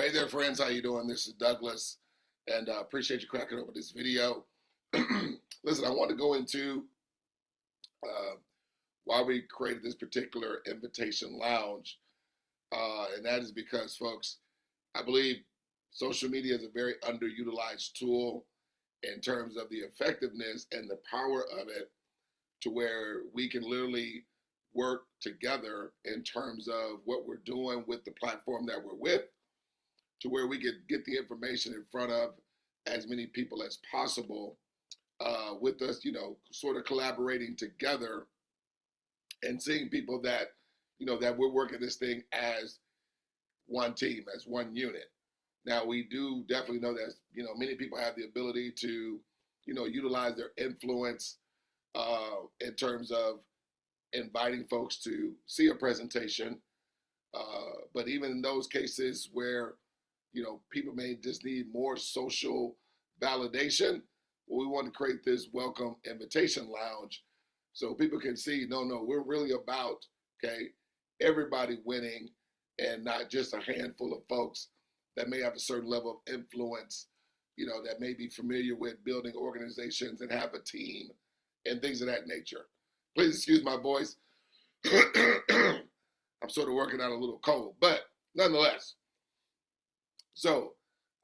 Well, hey there, friends. How you doing? This is Douglas, and I appreciate you cracking over this video. Listen, I want to go into uh, why we created this particular invitation lounge, and that is because, folks, I believe social media is a very underutilized tool in terms of the effectiveness and the power of it, to where we can literally work together in terms of what we're doing with the platform that we're with, to where we could get the information in front of as many people as possible, with us, sort of collaborating together and seeing people that, that we're working this thing as one team, as one unit. Now, we do definitely know that, many people have the ability to, utilize their influence in terms of inviting folks to see a presentation. But even in those cases where people may just need more social validation, well, we want to create this welcome invitation lounge so people can see, no, we're really about, okay, everybody winning, and not just a handful of folks that may have a certain level of influence, that may be familiar with building organizations and have a team and things of that nature. Please excuse my voice. I'm sort of working out a little cold, but nonetheless. So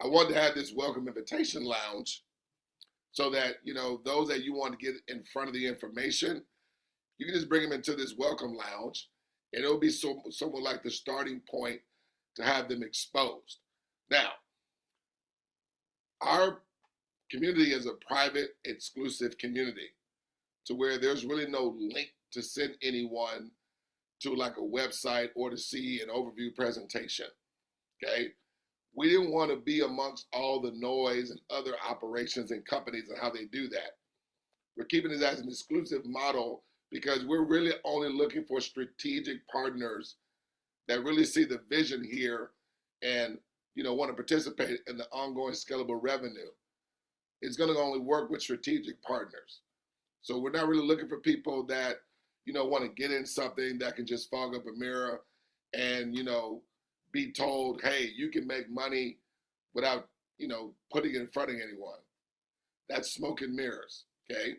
I wanted to have this welcome invitation lounge so that, those that you want to get in front of the information, you can just bring them into this welcome lounge, and it'll be somewhat like the starting point to have them exposed. Now, our community is a private, exclusive community, to where there's really no link to send anyone to like a website or to see an overview presentation, okay? We didn't want to be amongst all the noise and other operations and companies and how they do that. We're keeping it as an exclusive model because we're really only looking for strategic partners that really see the vision here and, want to participate in the ongoing scalable revenue. It's going to only work with strategic partners. So we're not really looking for people that, want to get in something that can just fog up a mirror and, be told, hey, you can make money without, putting it in front of anyone. That's smoke and mirrors, okay?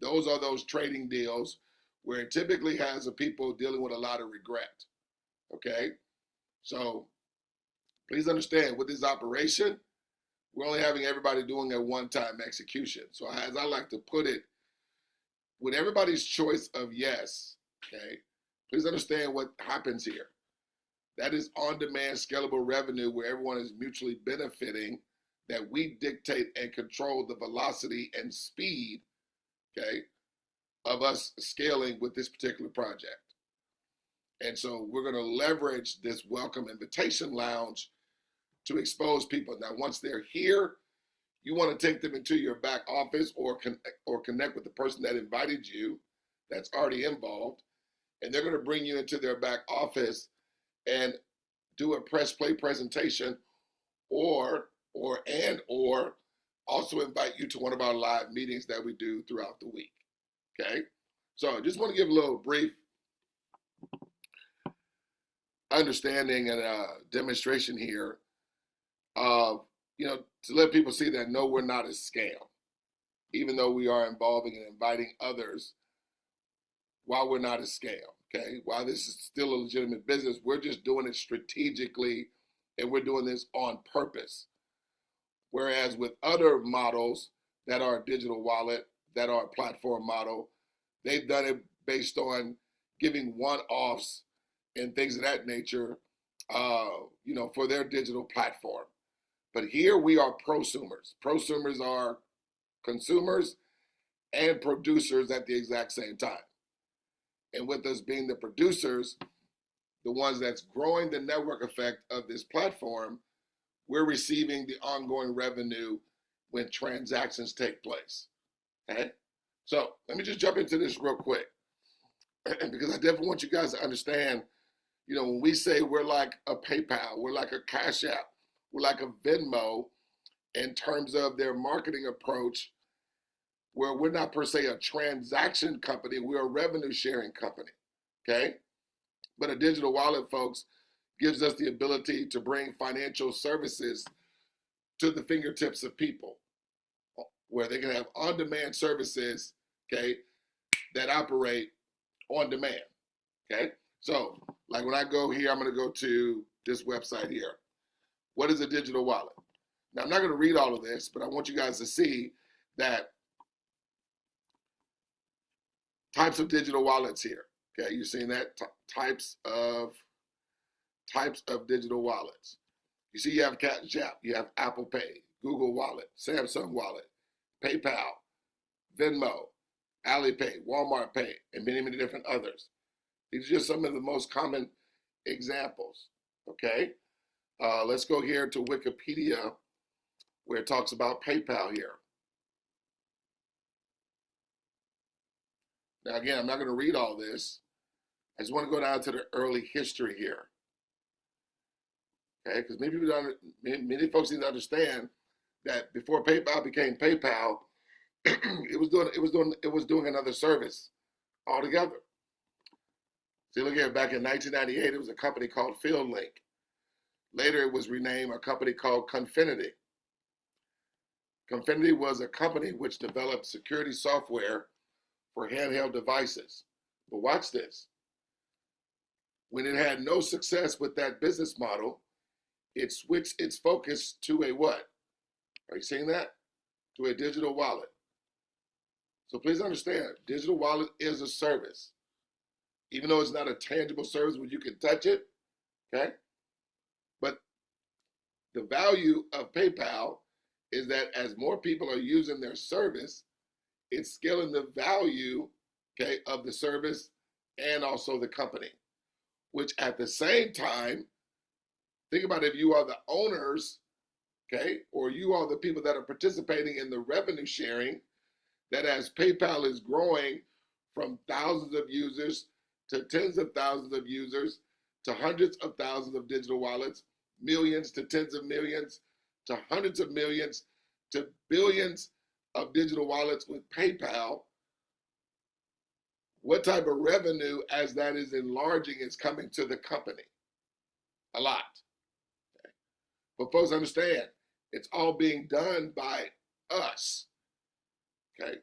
Those are those trading deals where it typically has the people dealing with a lot of regret, okay? So please understand, with this operation, we're only having everybody doing a one-time execution. So as I like to put it, with everybody's choice of yes, okay, please understand what happens here. That is on-demand scalable revenue where everyone is mutually benefiting, that we dictate and control the velocity and speed, okay, of us scaling with this particular project. And so we're going to leverage this welcome invitation lounge to expose people. Now, once they're here, you want to take them into your back office or connect with the person that invited you that's already involved, and they're going to bring you into their back office and do a press play presentation, or also invite you to one of our live meetings that we do throughout the week. Okay, so I just want to give a little brief understanding and demonstration here of, to let people see that no, we're not a scam, even though we are involving and inviting others. While we're not a scam, okay, while this is still a legitimate business, we're just doing it strategically, and we're doing this on purpose. Whereas with other models that are a digital wallet, that are a platform model, they've done it based on giving one-offs and things of that nature, for their digital platform. But here we are prosumers. Prosumers are consumers and producers at the exact same time. And with us being the producers, the ones that's growing the network effect of this platform, we're receiving the ongoing revenue when transactions take place, okay? So let me just jump into this real quick, because I definitely want you guys to understand, when we say we're like a PayPal, we're like a Cash App, we're like a Venmo in terms of their marketing approach, where we're not per se a transaction company, we're a revenue sharing company, okay? But a digital wallet, folks, gives us the ability to bring financial services to the fingertips of people, where they can have on-demand services, okay, that operate on demand, okay? So, like when I go here, I'm going to go to this website here. What is a digital wallet? Now, I'm not going to read all of this, but I want you guys to see that types of digital wallets here. Okay, you're seeing that types of digital wallets. You see, you have Cash App, you have Apple Pay, Google Wallet, Samsung Wallet, PayPal, Venmo, Alipay, Walmart Pay, and many, many different others. These are just some of the most common examples. Okay, let's go here to Wikipedia, where it talks about PayPal here. Now, again, I'm not going to read all this. I just want to go down to the early history here. Okay, because many folks need to understand that before PayPal became PayPal, it was doing another service altogether. See, look here, back in 1998, it was a company called FieldLink. Later, it was renamed a company called Confinity. Confinity was a company which developed security software for handheld devices. But watch this. When it had no success with that business model, it switched its focus to a what? Are you seeing that? To a digital wallet. So please understand, digital wallet is a service. Even though it's not a tangible service where you can touch it, okay? But the value of PayPal is that as more people are using their service, it's scaling the value, okay, of the service and also the company, which at the same time, think about if you are the owners, okay, or you are the people that are participating in the revenue sharing, that as PayPal is growing from thousands of users to tens of thousands of users to hundreds of thousands of digital wallets, millions to tens of millions to hundreds of millions to billions of digital wallets with PayPal, what type of revenue as that is enlarging is coming to the company? A lot. Okay. But folks understand, it's all being done by us. Okay.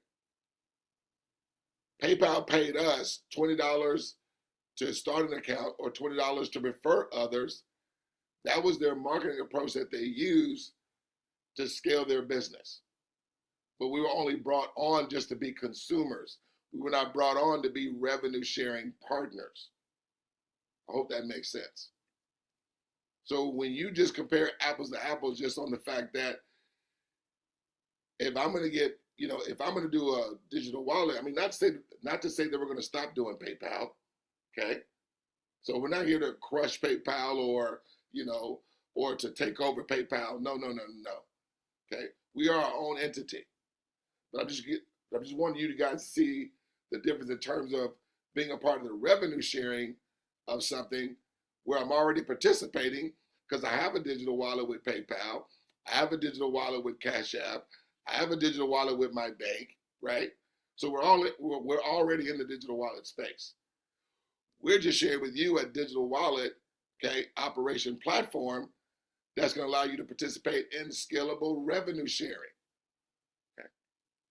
PayPal paid us $20 to start an account or $20 to refer others. That was their marketing approach that they used to scale their business. But we were only brought on just to be consumers. We were not brought on to be revenue sharing partners. I hope that makes sense. So when you just compare apples to apples just on the fact that if I'm going to get, if I'm going to do a digital wallet, I mean, not to say that we're going to stop doing PayPal, okay? So we're not here to crush PayPal or to take over PayPal. No. Okay, we are our own entity. But I just want you to guys see the difference in terms of being a part of the revenue sharing of something where I'm already participating because I have a digital wallet with PayPal, I have a digital wallet with Cash App, I have a digital wallet with my bank, right? So we're already in the digital wallet space. We're just sharing with you a digital wallet, okay, operation platform that's going to allow you to participate in scalable revenue sharing. Okay?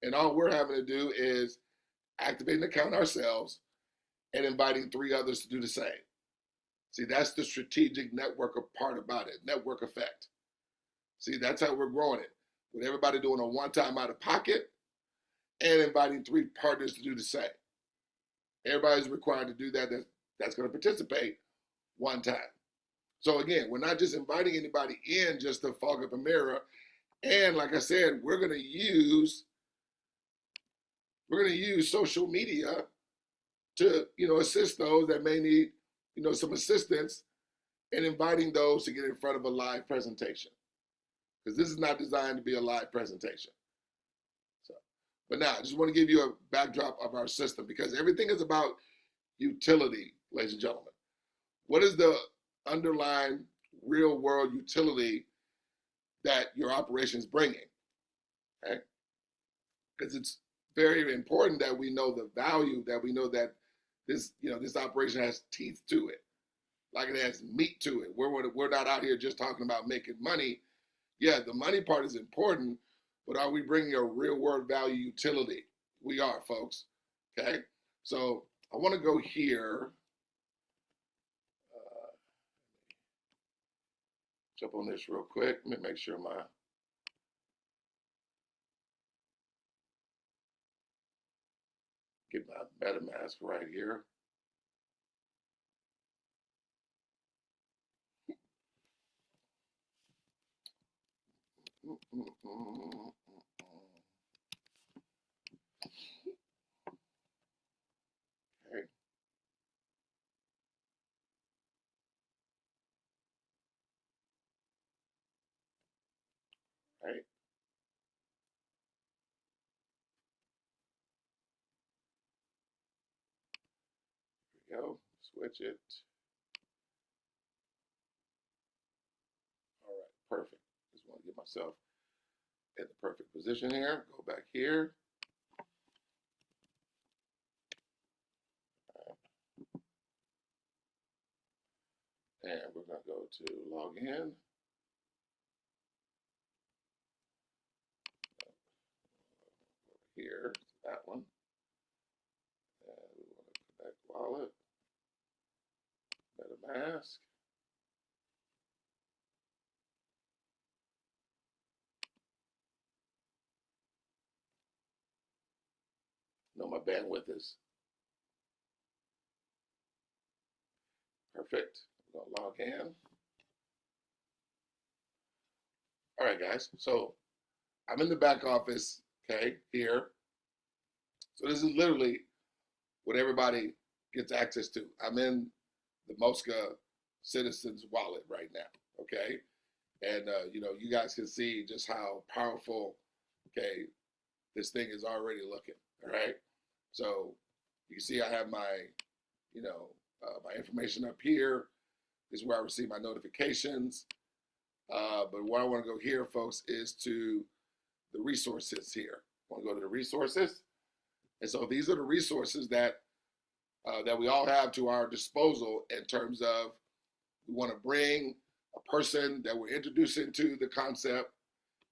And all we're having to do is activate an account ourselves and inviting 3 others to do the same. See, that's the strategic network part about it, network effect. See, that's how we're growing it. With everybody doing a one-time out of pocket and inviting 3 partners to do the same. Everybody's required to do that that's going to participate one time. So again, we're not just inviting anybody in just to fog up a mirror. And like I said, we're going to use social media to, assist those that may need, some assistance in inviting those to get in front of a live presentation. Because this is not designed to be a live presentation. So, but now I just want to give you a backdrop of our system because everything is about utility, ladies and gentlemen. What is the underlying real world utility that your operation is bringing? Okay? Because it's very important that we know the value, that we know that this operation has teeth to it. like it has meat to it. We're not out here just talking about making money. Yeah, the money part is important, but are we bringing a real world value utility? We are, folks. Okay, so I want to go here. Jump on this real quick. Let me make sure get my MetaMask right here. Okay. Right. Here we go. Switch it. All right. Perfect. Just want to get myself in the perfect position here. Go back here. And we're going to go to log in. Here, that one. And we want to connect wallet, MetaMask. No, my bandwidth is perfect. We're going to log in. All right, guys. So I'm in the back office, okay, here. So this is literally what everybody gets access to. I'm in the Mosca Citizens wallet right now, okay? And, you guys can see just how powerful, okay, this thing is already looking, all right? So you can see I have my, my information up here. This is where I receive my notifications. But where I want to go here, folks, is to the resources here. I want to go to the resources. And so these are the resources that we all have to our disposal in terms of we want to bring a person that we're introducing to the concept.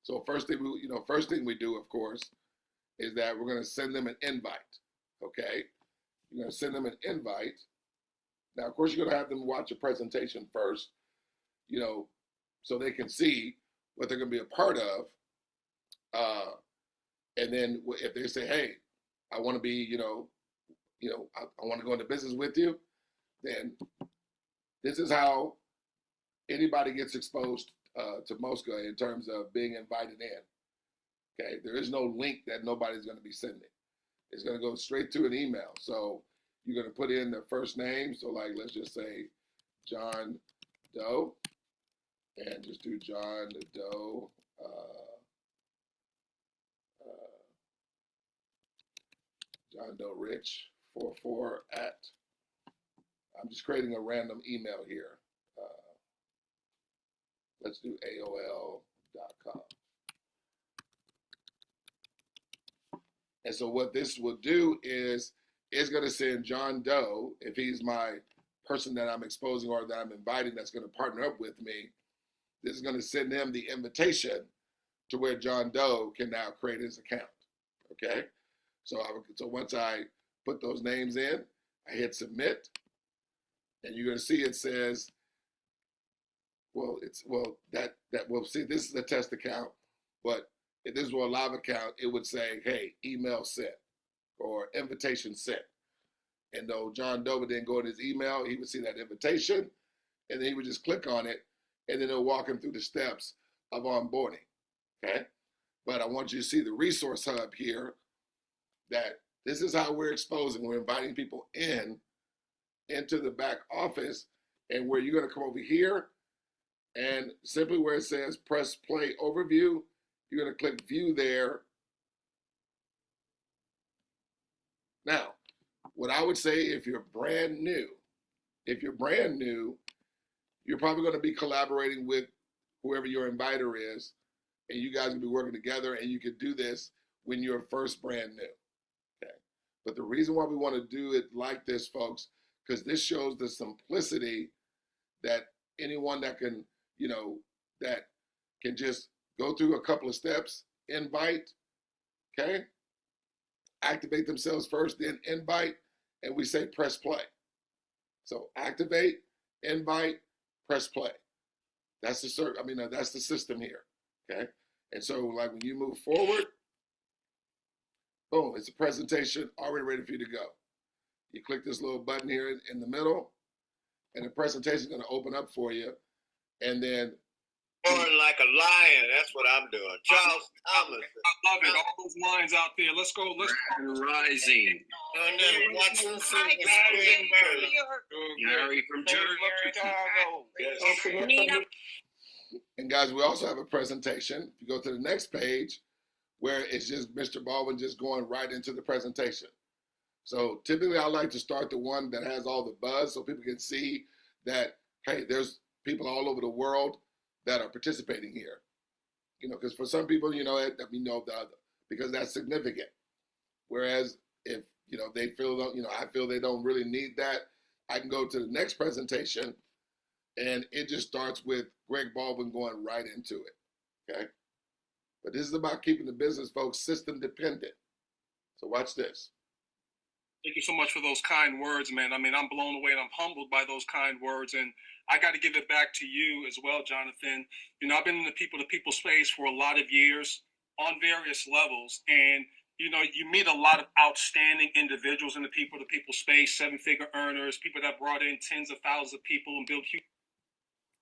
So first thing we do, of course, is that we're going to send them an invite. Okay, you're going to send them an invite. Now, of course, you're going to have them watch a presentation first, so they can see what they're going to be a part of. And then if they say, hey, I want to be, I want to go into business with you, then this is how anybody gets exposed to Mosca in terms of being invited in. Okay, there is no link that nobody's going to be sending. It's going to go straight to an email. So you're going to put in their first name. So like, let's just say John Doe, and just do John Doe. John Doe Rich 44 at. I'm just creating a random email here. Let's do AOL.com. And so what this will do is it's going to send John Doe, if he's my person that I'm exposing or that I'm inviting that's going to partner up with me, this is going to send him the invitation to where John Doe can now create his account. Okay? So once I put those names in, I hit submit, and you're going to see it says, see, this is a test account, but if this were a live account, it would say, hey, email sent or invitation sent. And though John Doe would then go in his email, he would see that invitation, and then he would just click on it, and then it'll walk him through the steps of onboarding. Okay? But I want you to see the resource hub here, that this is how we're exposing. We're inviting people into the back office, and where you're going to come over here, and simply where it says press play overview, you're going to click view there. Now, what I would say, if you're brand new, you're probably going to be collaborating with whoever your inviter is, and you guys will be working together, and you can do this when you're first brand new. Okay. But the reason why we want to do it like this, folks, because this shows the simplicity that anyone that can, that can just go through a couple of steps, invite, okay? Activate themselves first, then invite, and we say press play. So activate, invite, press play. That's the that's the system here, okay? And so like when you move forward, boom, it's a presentation already ready for you to go. You click this little button here in the middle, and the presentation is going to open up for you. And then roaring like a lion. That's what I'm doing. Charles Thomas. I love it. All those lines out there. Let's go. Let's go. Rising. And then Watson Gary from Jersey. And guys, we also have a presentation. If you go to the next page, where it's just Mr. Baldwin just going right into the presentation. So typically I like to start the one that has all the buzz so people can see that, hey, there's people all over the world that are participating here. Because for some people, because that's significant. Whereas if, they feel, I feel they don't really need that, I can go to the next presentation and it just starts with Greg Baldwin going right into it, okay? But this is about keeping the business folks system dependent. So watch this. Thank you so much for those kind words, man. I mean, I'm blown away and I'm humbled by those kind words. And I got to give it back to you as well, Jonathan. I've been in the people-to-people space for a lot of years on various levels. And, you meet a lot of outstanding individuals in the people-to-people space, seven-figure earners, people that brought in tens of thousands of people and built huge.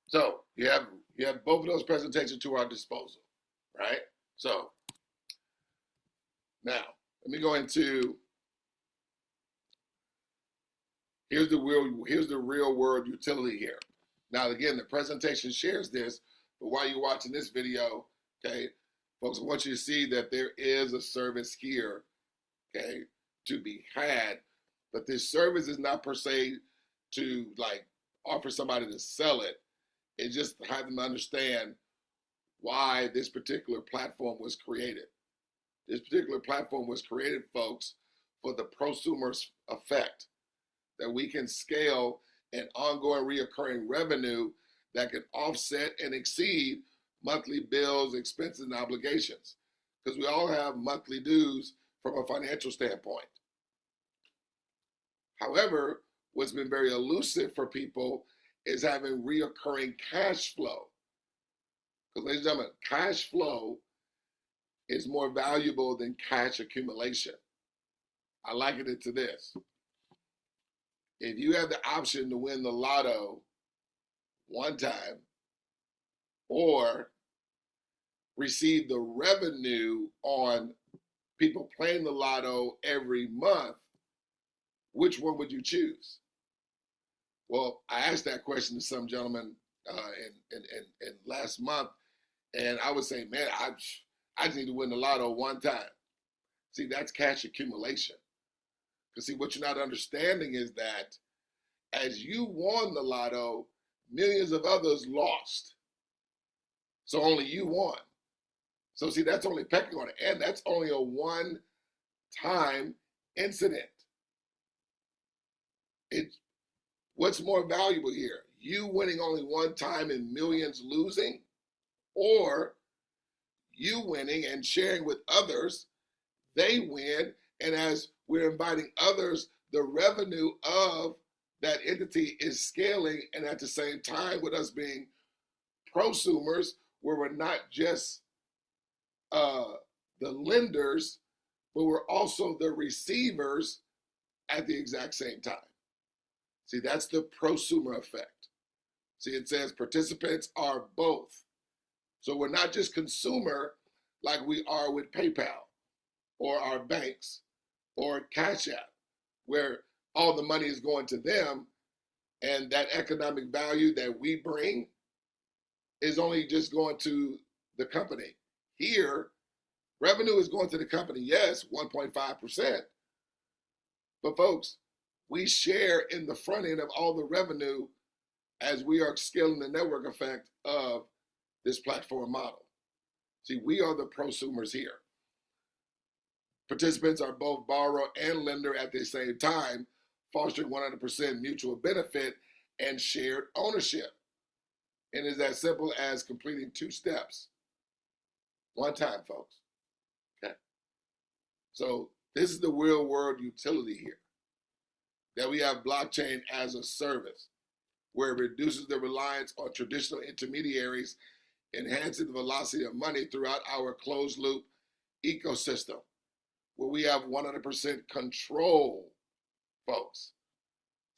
So you have both of those presentations to our disposal, right? So now let me go into here's the real world utility here. Now again, the presentation shares this, but while you're watching this video, okay, folks, I want you to see that there is a service here, okay, to be had, but this service is not per se to like offer somebody to sell it. It's just to have them understand why this particular platform was created. This particular platform was created, folks, for the prosumer effect, that we can scale an ongoing reoccurring revenue that can offset and exceed monthly bills, expenses, and obligations. Because we all have monthly dues from a financial standpoint. However, what's been very elusive for people is having reoccurring cash flow. Because ladies and gentlemen, cash flow is more valuable than cash accumulation. I liken it to this. If you have the option to win the lotto one time or receive the revenue on people playing the lotto every month, which one would you choose? Well, I asked that question to some gentleman in last month, and I would say, man, I just need to win the lotto one time. See, that's cash accumulation. Because see, what you're not understanding is that as you won the lotto, millions of others lost. So only you won. So see, that's only pecking on it. And that's only a one-time incident. What's more valuable here? You winning only one time and millions losing, or you winning and sharing with others, they win, and as we're inviting others, the revenue of that entity is scaling, and at the same time with us being prosumers, where we're not just the lenders, but we're also the receivers at the exact same time. See, that's the prosumer effect. See, it says participants are both. So we're not just consumer like we are with PayPal or our banks or Cash App, where all the money is going to them and that economic value that we bring is only just going to the company. Here, revenue is going to the company, yes, 1.5%. But folks, we share in the front end of all the revenue as we are scaling the network effect of this platform model. See, we are the prosumers here. Participants are both borrower and lender at the same time, fostering 100% mutual benefit and shared ownership. And it's as simple as completing 2 steps. One time, folks. Okay. So this is the real world utility here. That we have blockchain as a service, where it reduces the reliance on traditional intermediaries, enhancing the velocity of money throughout our closed loop ecosystem, where we have 100% control, folks.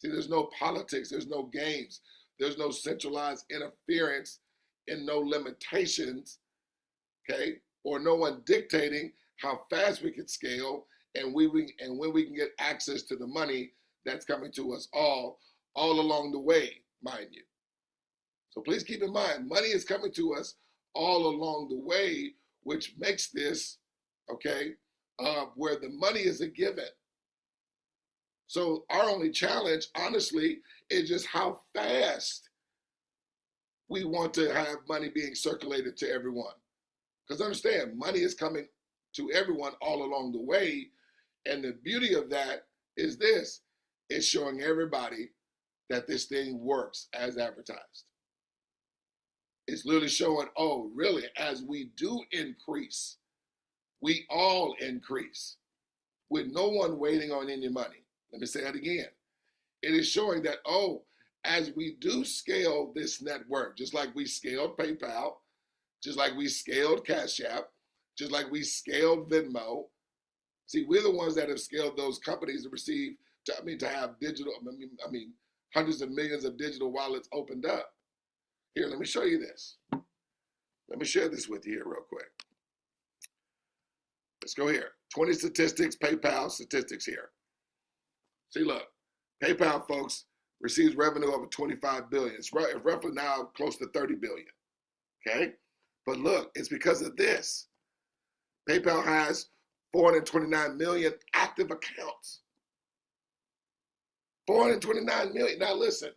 See, there's no politics, there's no games, there's no centralized interference and no limitations, okay? Or no one dictating how fast we can scale and when we can get access to the money that's coming to us all along the way, mind you. So please keep in mind, money is coming to us all along the way, which makes this, okay, where the money is a given. So our only challenge, honestly, is just how fast we want to have money being circulated to everyone. Because understand, money is coming to everyone all along the way. And the beauty of that is this, it's showing everybody that this thing works as advertised. It's literally showing, oh, really, as we do increase, we all increase with no one waiting on any money. Let me say that again. It is showing that, oh, as we do scale this network, just like we scaled PayPal, just like we scaled Cash App, just like we scaled Venmo. See, we're the ones that have scaled those companies to receive, to have digital, hundreds of millions of digital wallets opened up. Here, let me show you this. Let me share this with you here real quick. Let's go here. 20 statistics, PayPal statistics here. See, look, PayPal, folks, receives revenue over $25 billion. It's roughly now close to $30 billion, okay? But look, it's because of this. PayPal has 429 million active accounts. 429 million. Now listen,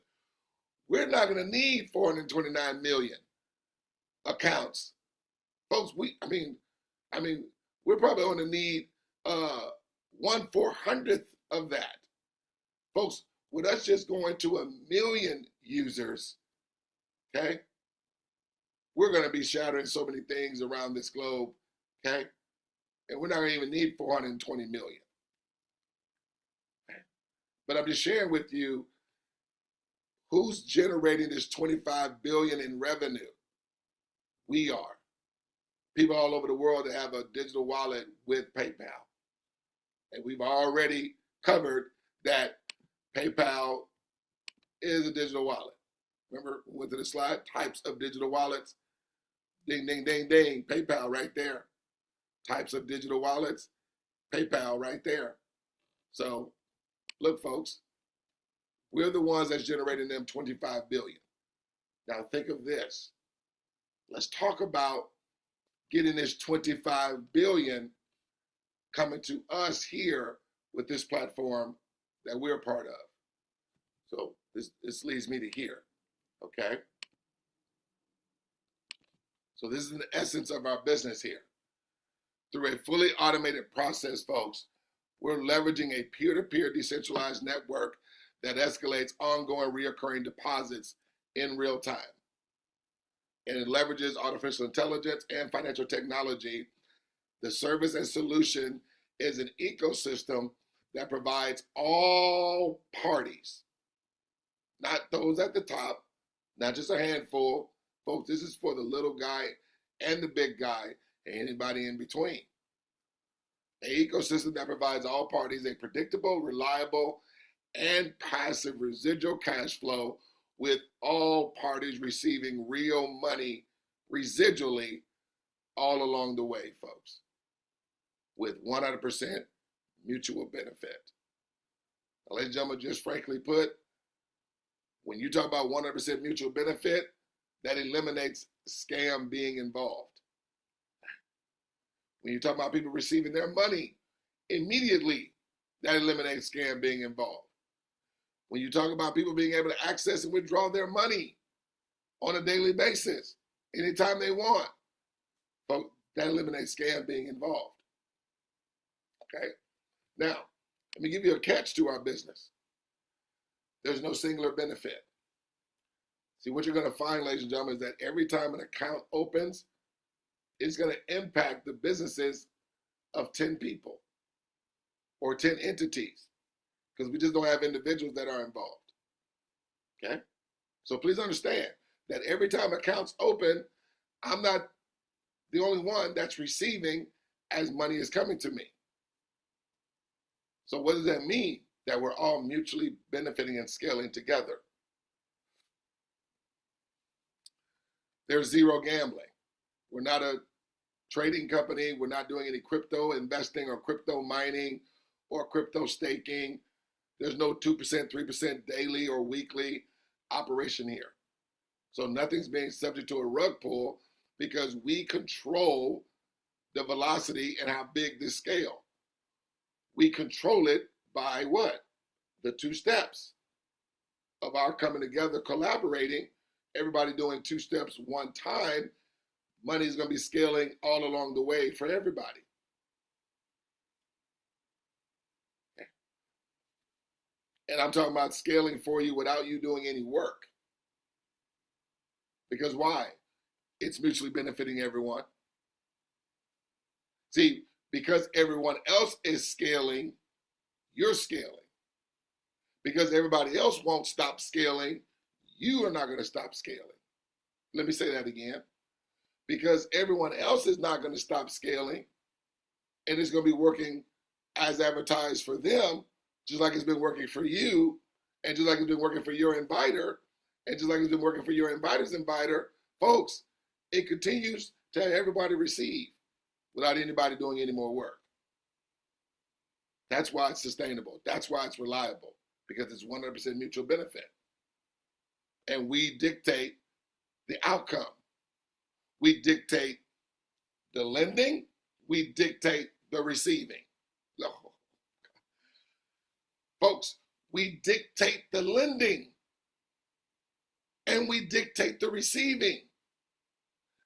we're not going to need 429 million accounts. Folks, we're probably going to need 1/400th of that. Folks, with us just going to 1 million users, okay, we're going to be shattering so many things around this globe, okay, and we're not going to even need 420 million. Okay? But I'm just sharing with you who's generating this 25 billion in revenue. We are. People all over the world that have a digital wallet with PayPal. And we've already covered that PayPal is a digital wallet. Remember, we went to the slide, types of digital wallets. Ding, ding, ding, ding, PayPal right there. Types of digital wallets, PayPal right there. So, look, folks, we're the ones that's generating them 25 billion. Now think of this. Let's talk about getting this 25 billion coming to us here with this platform that we're a part of. So this leads me to here, okay? So this is the essence of our business here. Through a fully automated process, folks, we're leveraging a peer-to-peer decentralized network that escalates ongoing reoccurring deposits in real time. And it leverages artificial intelligence and financial technology. The service and solution is an ecosystem that provides all parties, not those at the top, not just a handful. Folks, this is for the little guy and the big guy and anybody in between. An ecosystem that provides all parties a predictable, reliable, and passive residual cash flow, with all parties receiving real money residually all along the way, folks, with 100% mutual benefit. Now, ladies and gentlemen, just frankly put, when you talk about 100% mutual benefit, that eliminates scam being involved. When you talk about people receiving their money immediately, that eliminates scam being involved. When you talk about people being able to access and withdraw their money on a daily basis, anytime they want, folks, that eliminates scam being involved. Okay? Now, let me give you a catch to our business. There's no singular benefit. See, what you're going to find, ladies and gentlemen, is that every time an account opens, it's going to impact the businesses of 10 people or 10 entities, because we just don't have individuals that are involved. Okay? So please understand that every time accounts open, I'm not the only one that's receiving as money is coming to me. So what does that mean? That we're all mutually benefiting and scaling together. There's zero gambling. We're not a trading company. We're not doing any crypto investing or crypto mining or crypto staking. There's no 2%, 3% daily or weekly operation here. So nothing's being subject to a rug pull because we control the velocity and how big this scale. We control it by what? The 2 steps of our coming together, collaborating, everybody doing 2 steps one time. Money is going to be scaling all along the way for everybody. Okay. And I'm talking about scaling for you without you doing any work. Because why? It's mutually benefiting everyone. See, because everyone else is scaling, you're scaling. Because everybody else won't stop scaling, you are not going to stop scaling. Let me say that again. Because everyone else is not going to stop scaling, and it's going to be working as advertised for them, just like it's been working for you, and just like it's been working for your inviter, and just like it's been working for your inviter's inviter. Folks, it continues to have everybody receive without anybody doing any more work. That's why it's sustainable. That's why it's reliable, because it's 100% mutual benefit. And we dictate the outcome. We dictate the lending. We dictate the receiving. No. Folks, we dictate the lending and we dictate the receiving.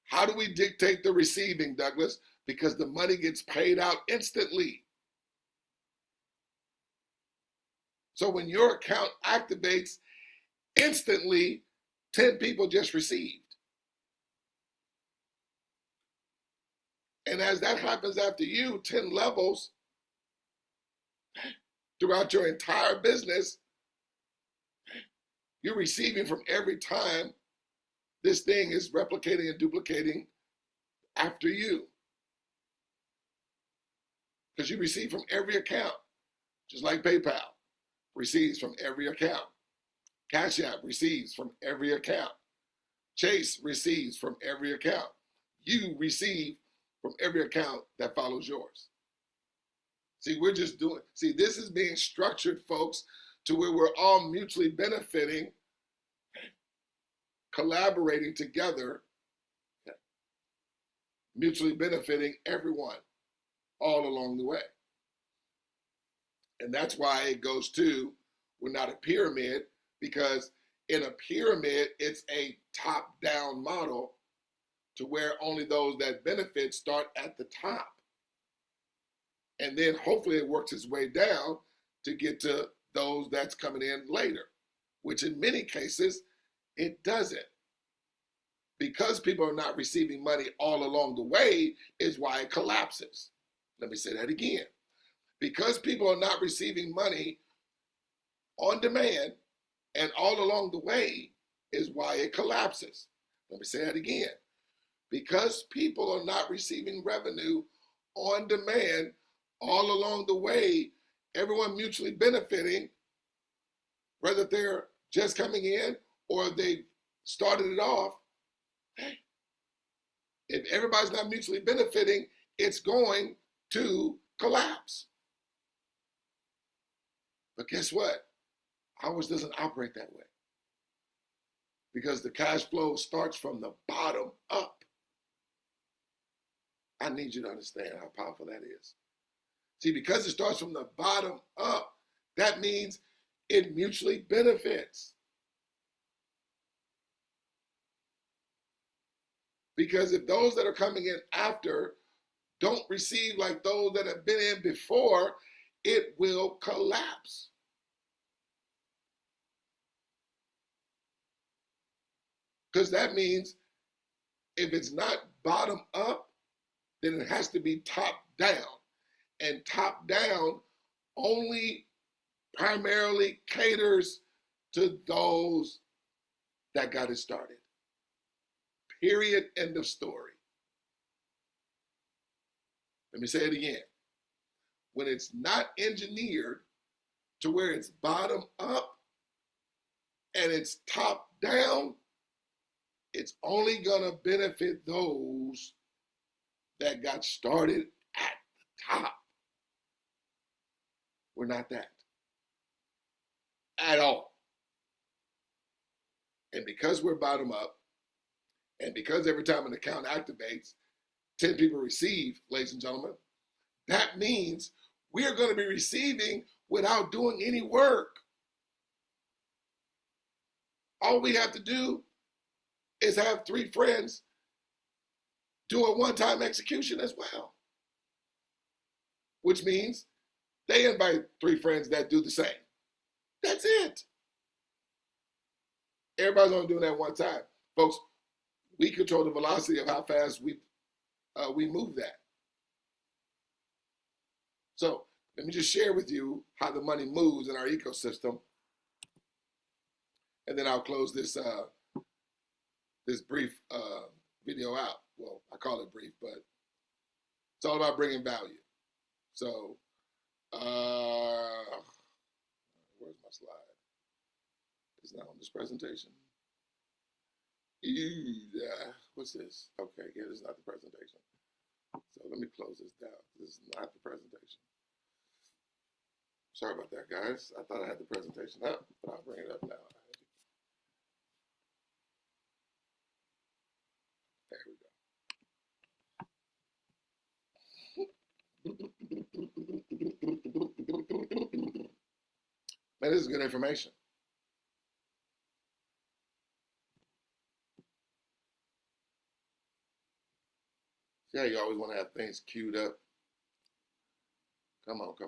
How do we dictate the receiving, Douglas? Because the money gets paid out instantly. So when your account activates instantly, 10 people just received. And as that happens after you, 10 levels throughout your entire business, you're receiving from every time this thing is replicating and duplicating after you. Because you receive from every account, just like PayPal receives from every account. Cash App receives from every account. Chase receives from every account. You receive from every account that follows yours. See, this is being structured, folks, to where we're all mutually benefiting, collaborating together, mutually benefiting everyone all along the way. And that's why it goes to, we're not a pyramid, because in a pyramid, it's a top-down model to where only those that benefit start at the top. And then hopefully it works its way down to get to those that's coming in later, which in many cases, it doesn't. Because people are not receiving money all along the way is why it collapses. Let me say that again. Because people are not receiving money on demand and all along the way is why it collapses. Let me say that again. Because people are not receiving revenue on demand all along the way, everyone mutually benefiting, whether they're just coming in or they started it off. If everybody's not mutually benefiting, it's going to collapse. But guess what? Ours doesn't operate that way. Because the cash flow starts from the bottom up. I need you to understand how powerful that is. See, because it starts from the bottom up, that means it mutually benefits. Because if those that are coming in after don't receive like those that have been in before, it will collapse. Because that means if it's not bottom up, then it has to be top down. And top down only primarily caters to those that got it started. Period. End of story. Let me say it again. When it's not engineered to where it's bottom up and it's top down, it's only going to benefit those that got started at the top. We're not that at all. And because we're bottom up, and because every time an account activates, 10 people receive, ladies and gentlemen, that means we are going to be receiving without doing any work. All we have to do is have 3 friends do a one-time execution as well, which means they invite 3 friends that do the same. That's it. Everybody's only doing that one time. Folks, we control the velocity of how fast we move that. So let me just share with you how the money moves in our ecosystem, and then I'll close this this brief video out. Well, I call it brief, but it's all about bringing value. So, where's my slide? It's not on this presentation. What's this? Okay, yeah, this is not the presentation. So let me close this down. This is not the presentation. Sorry about that, guys. I thought I had the presentation up, but I'll bring it up now. There we go. Man, this is good information. Yeah, you always want to have things queued up. Come on. There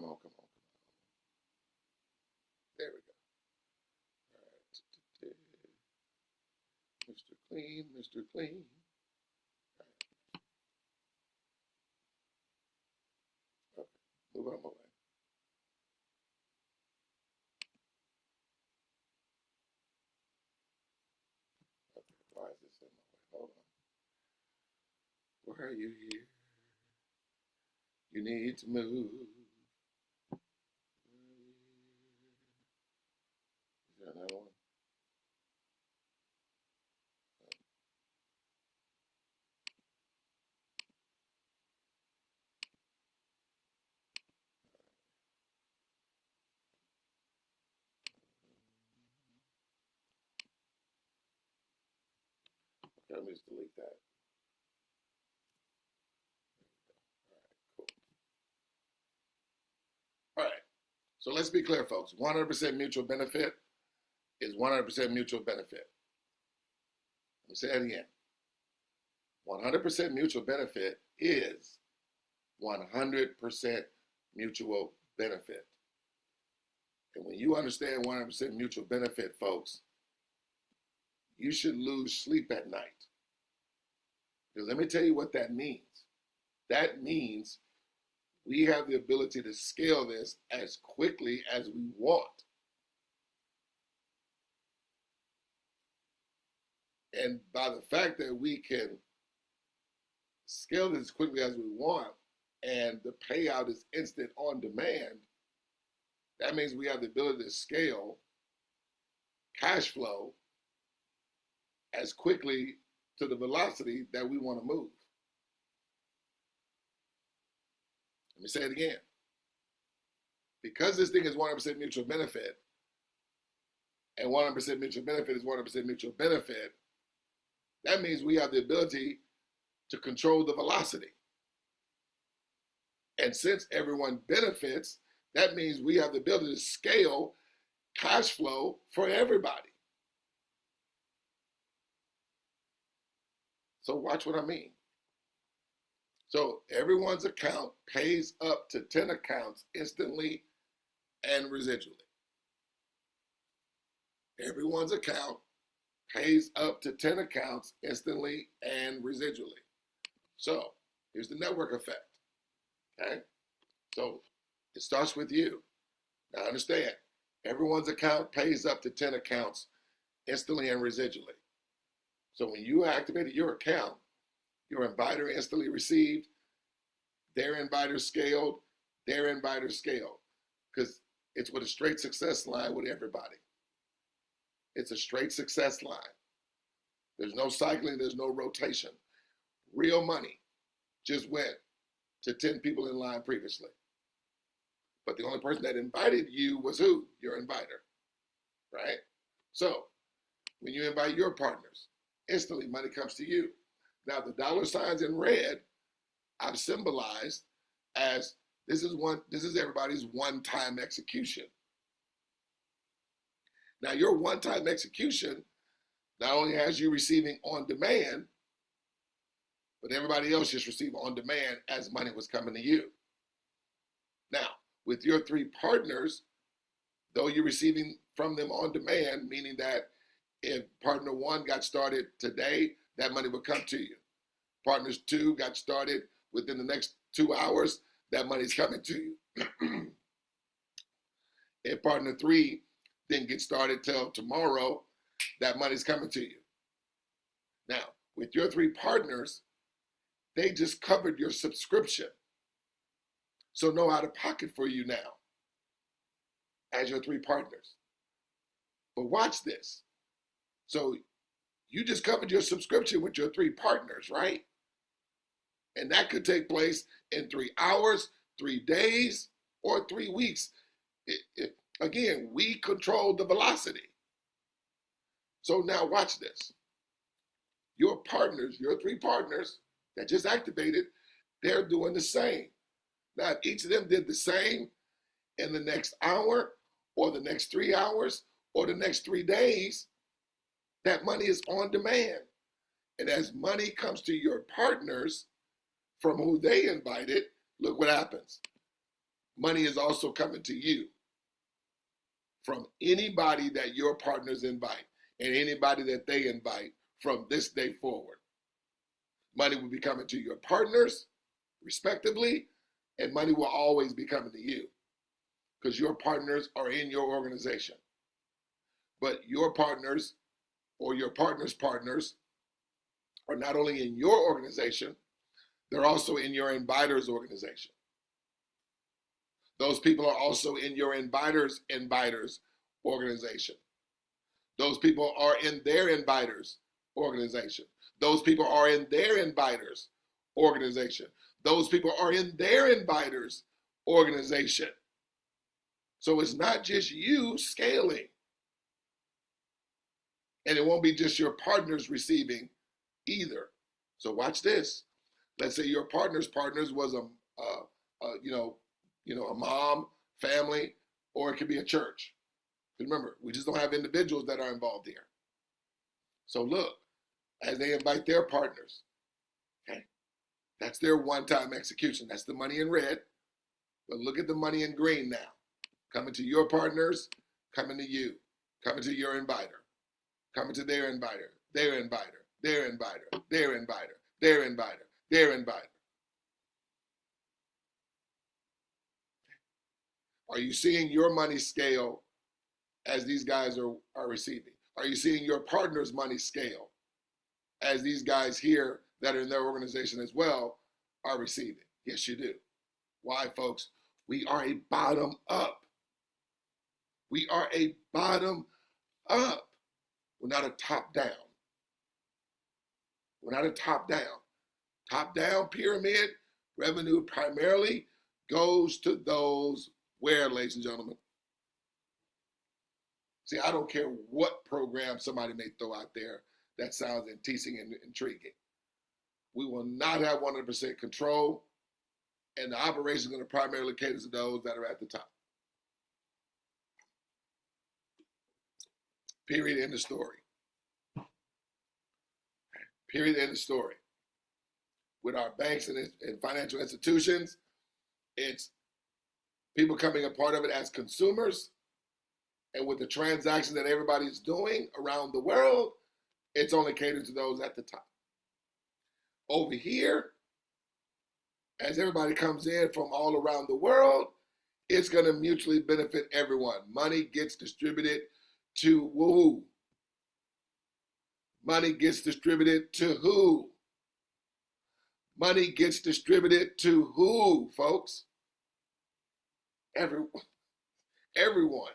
we go. All right. Mr. Clean. All right. Okay, move on my way. Okay, why is this in my way? Hold on. Why are you here? You need to move. Is there another one? Okay, let me just delete that. All right, so let's be clear, folks. 100% mutual benefit is 100% mutual benefit. Let me say that again. 100% mutual benefit is 100% mutual benefit. And when you understand 100% mutual benefit, folks, you should lose sleep at night. Because let me tell you what that means. That means we have the ability to scale this as quickly as we want. And by the fact that we can scale this as quickly as we want, and the payout is instant on demand, that means we have the ability to scale cash flow as quickly to the velocity that we want to move. Let me say it again. Because this thing is 100% mutual benefit, and 100% mutual benefit is 100% mutual benefit, that means we have the ability to control the velocity. And since everyone benefits, that means we have the ability to scale cash flow for everybody. So watch what I mean. So everyone's account pays up to 10 accounts instantly and residually. Everyone's account pays up to 10 accounts instantly and residually. So here's the network effect. Okay? So it starts with you. Now understand, everyone's account pays up to 10 accounts instantly and residually. So when you activated your account, your inviter instantly received, their inviter scaled, their inviter scaled. Because it's with a straight success line with everybody. It's a straight success line. There's no cycling, there's no rotation. Real money just went to 10 people in line previously. But the only person that invited you was who? Your inviter, right? So when you invite your partners, instantly money comes to you. Now the dollar signs in red, I've symbolized as this is everybody's one-time execution. Now your one-time execution not only has you receiving on demand, but everybody else just received on demand as money was coming to you. Now, with your 3 partners, though you're receiving from them on demand, meaning that if partner 1 got started today, that money will come to you. Partners 2 got started within the next 2 hours, that money's coming to you. If partner 3 didn't get started till tomorrow, that money's coming to you. Now, with your 3 partners, they just covered your subscription. So no out of pocket for you now as your 3 partners. But watch this. So you just covered your subscription with your 3 partners, right? And that could take place in 3 hours, 3 days, or 3 weeks. Again, we control the velocity. So now watch this. Your partners, your 3 partners that just activated, they're doing the same. Now, if each of them did the same in the next hour or the next 3 hours or the next 3 days, that money is on demand. And as money comes to your partners from who they invited, look what happens. Money is also coming to you from anybody that your partners invite and anybody that they invite from this day forward. Money will be coming to your partners, respectively, and money will always be coming to you because your partners are in your organization. But your partners or your partner's partners are not only in your organization, they're also in your inviter's organization. Those people are also in your inviter's organization. Those people are in their inviter's organization. Those people are in their inviter's organization. Those people are in their inviter's organization. So it's not just you scaling. And it won't be just your partners receiving either. So watch this. Let's say your partner's partners was a mom, family, or it could be a church. Remember, we just don't have individuals that are involved here. So look, as they invite their partners, okay, that's their one-time execution. That's the money in red. But look at the money in green now. Coming to your partners, coming to you, coming to your inviter, coming to their inviter, their inviter, their inviter, their inviter, their inviter, their inviter. Are you seeing your money scale as these guys are receiving? Are you seeing your partner's money scale as these guys here that are in their organization as well are receiving? Yes, you do. Why, folks? We are a bottom up. We are a bottom up. We're not a top down. We're not a top down. Top down pyramid revenue primarily goes to those where, ladies and gentlemen? See, I don't care what program somebody may throw out there that sounds enticing and intriguing. We will not have 100% control, and the operation is going to primarily cater to those that are at the top. Period, end of story. Period, end of story. With our banks and financial institutions, it's people coming a part of it as consumers, and with the transactions that everybody's doing around the world, it's only catered to those at the top. Over here, as everybody comes in from all around the world, it's going to mutually benefit everyone. Money gets distributed to who? Money gets distributed to who? Money gets distributed to who, folks? Everyone. Everyone.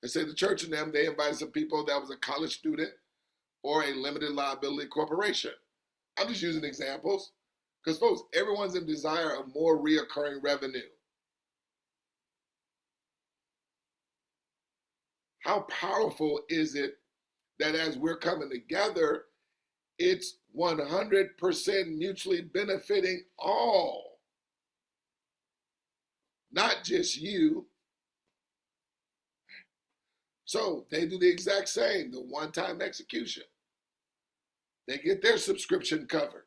They say the church and them, they invited some people that was a college student or a limited liability corporation. I'm just using examples because, folks, everyone's in desire of more reoccurring revenue. How powerful is it that as we're coming together, it's 100% mutually benefiting all, not just you. So they do the exact same, the one-time execution. They get their subscription covered.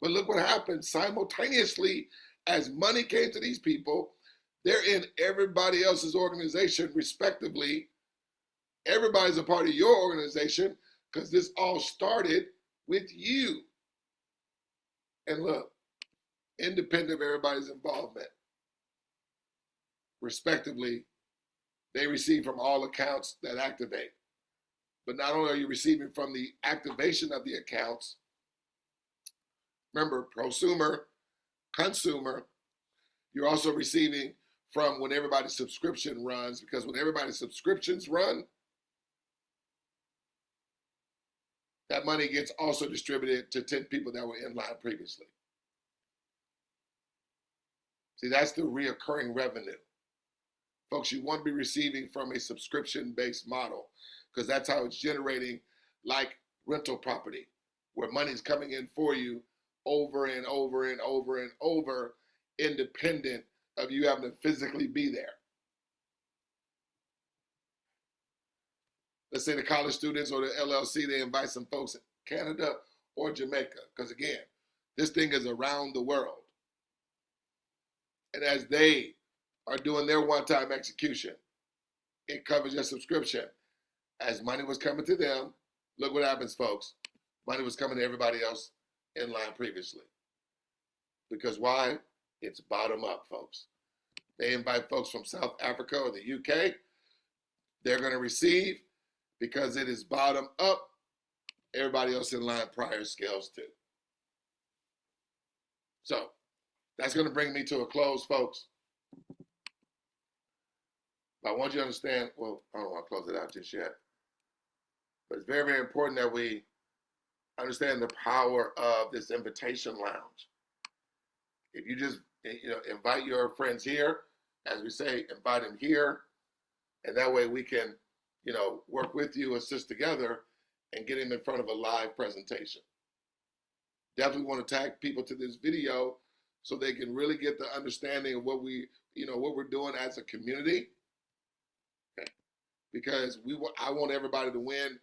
But look what happened simultaneously as money came to these people. They're in everybody else's organization respectively. Everybody's a part of your organization because this all started with you. And look, independent of everybody's involvement, respectively, they receive from all accounts that activate. But not only are you receiving from the activation of the accounts, remember, prosumer, consumer, you're also receiving from when everybody's subscription runs, because when everybody's subscriptions run, that money gets also distributed to 10 people that were in line previously. See, that's the reoccurring revenue. Folks, you want to be receiving from a subscription-based model because that's how it's generating, like rental property, where money's coming in for you over and over and over and over, independent of you having to physically be there. Let's say the college students or the LLC, they invite some folks in Canada or Jamaica, because again, this thing is around the world. And as they are doing their one-time execution, it covers your subscription. As money was coming to them, look what happens, folks. Money was coming to everybody else in line previously. Because why? It's bottom up, folks. They invite folks from South Africa or the UK. They're going to receive because it is bottom up. Everybody else in line prior scales too. So that's going to bring me to a close, folks. But I want you to understand, well, I don't want to close it out just yet. But it's very, very important that we understand the power of this invitation lounge. If you just, invite your friends here, as we say, invite them here, and that way we can, work with you, assist together, and get them in front of a live presentation. Definitely want to tag people to this video so they can really get the understanding of what we're doing as a community. Okay. Because I want everybody to win.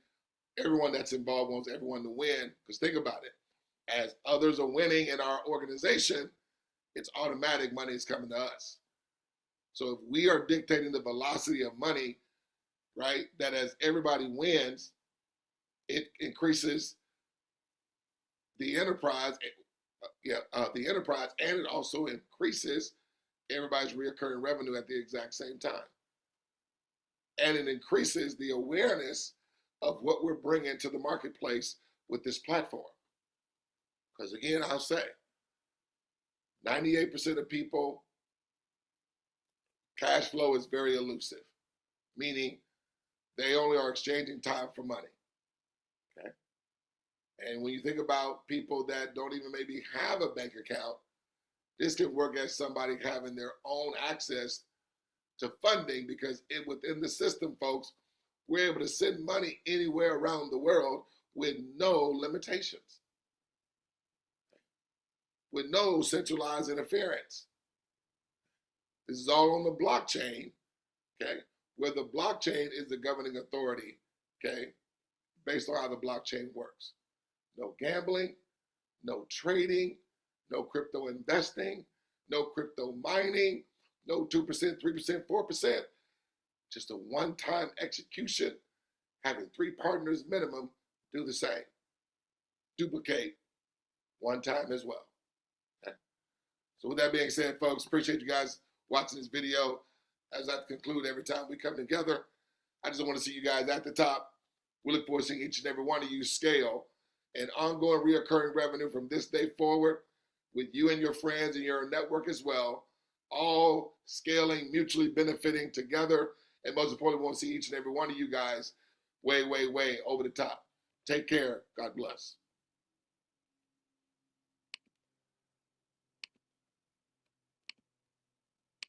Everyone that's involved wants everyone to win. Because think about it. As others are winning in our organization, it's automatic money is coming to us. So if we are dictating the velocity of money, right, that as everybody wins, it increases the enterprise, and it also increases everybody's recurring revenue at the exact same time. And it increases the awareness of what we're bringing to the marketplace with this platform. Because again, I'll say, 98% of people, cash flow is very elusive, meaning they only are exchanging time for money. Okay? And when you think about people that don't even maybe have a bank account, this can work as somebody having their own access to funding, because within the system, folks, we're able to send money anywhere around the world with no limitations, with no centralized interference. This is all on the blockchain, okay, where the blockchain is the governing authority, okay, based on how the blockchain works. No gambling, no trading, no crypto investing, no crypto mining, no 2%, 3%, 4%, just a one-time execution having 3 partners minimum do the same. Duplicate one time as well. Okay. So with that being said, folks, appreciate you guys watching this video. As I conclude every time we come together, I just want to see you guys at the top. We look forward to seeing each and every one of you scale and ongoing reoccurring revenue from this day forward with you and your friends and your network as well, all scaling, mutually benefiting together. And most importantly, we want to see each and every one of you guys way, way, way over the top. Take care. God bless.